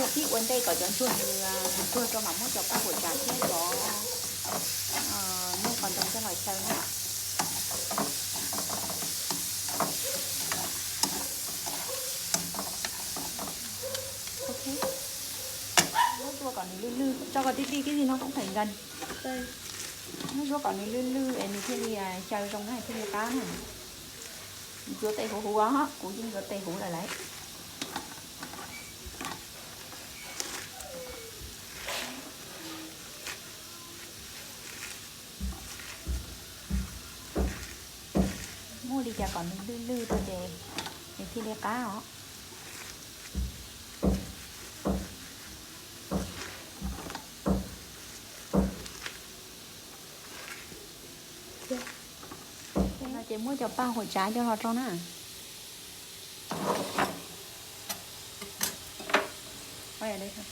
chua tí quên đây có chọn chua thì chua cho mắm cho các buổi trà chứ có nó còn trong cái loại sâu nữa. Ok. Nó chua còn lư lư cho cái tí cái gì nó cũng phải gần. Đây. Nó chua còn lư lư em thì đi chơi trong này thì cá này. Chua tây hủ á, cũng như chua tây hủ là lấy. Mua đi chả còn lư lư thôi để khi lấy cá hả? Chị mua cho bao hồi trái cho họ cho nè. Quay ở đây thôi.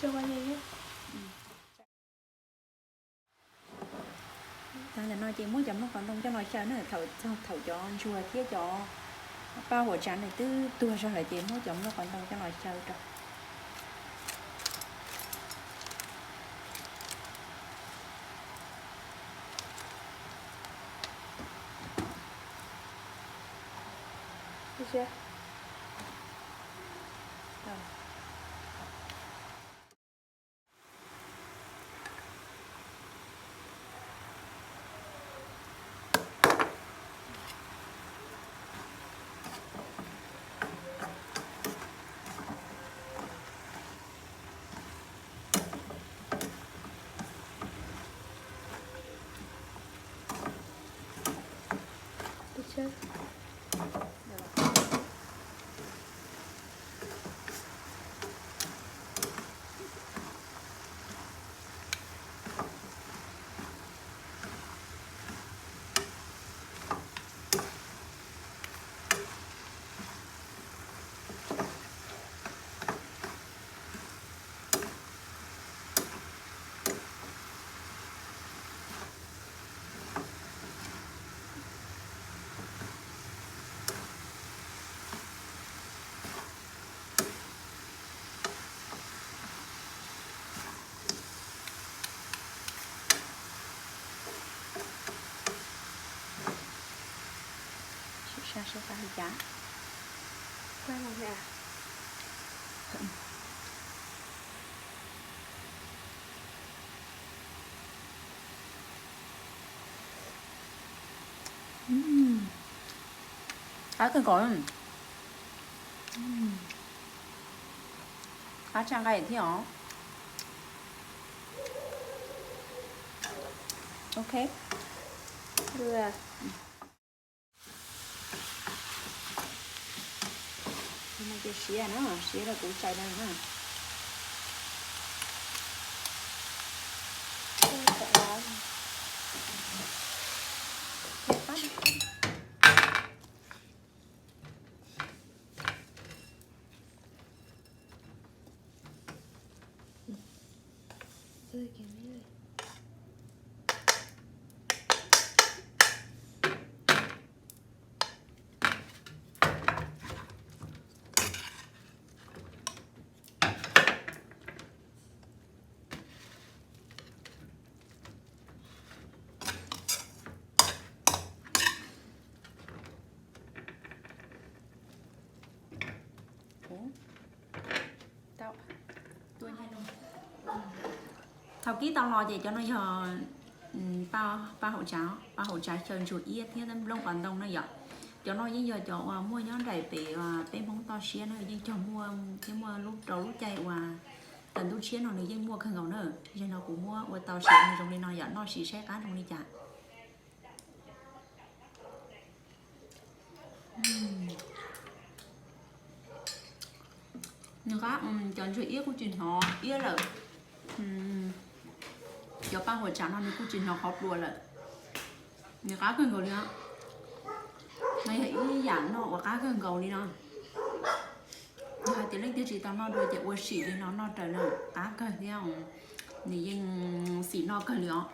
Chưa bao giờ hết. Thằng là nói chị muốn chấm nó còn đông cho nói chơi nữa thầu cho chua thiết cho bao hồi trái này từ tua cho lại chị muốn chấm nó còn đông cho nói chơi rồi. Được chưa? Rồi. Được chưa? Sao sẽ phải chả Quay làm gì à? cái còn cá trang cái gì hả? Ok. Được à? Hôm nay cái xía nó xía là cũng chạy đây ha. Chạy lá. Rơi kìa mấy ơi. Thao ký tao lo gì cho nó giờ ba hậu cháo chơi chuột yết thế nên lông còn đông nó dọ cho nó với giờ cho mua nhóm đầy về món to xía nó nhưng cho mua cái mua lúc đầu lúc chạy tận lúc xía nó này dân mua khăn gạo nữa cho nó cũng mua tao xía này trong đi nó dọ nó xí xe cá trong đi chả nhưng cá chọn chuột yết của chuyện họ yết là cho ba hồi cháo nó của chuyện họ học đùa là nhưng cá khăn gạo đi á này hãy giảm nó và cá khăn gạo đi nó hai tiếng lên tiêu chỉ tao nó đôi chạy qua xỉ đi nó trời nó cá cờ theo này dân xỉ nó cờ lió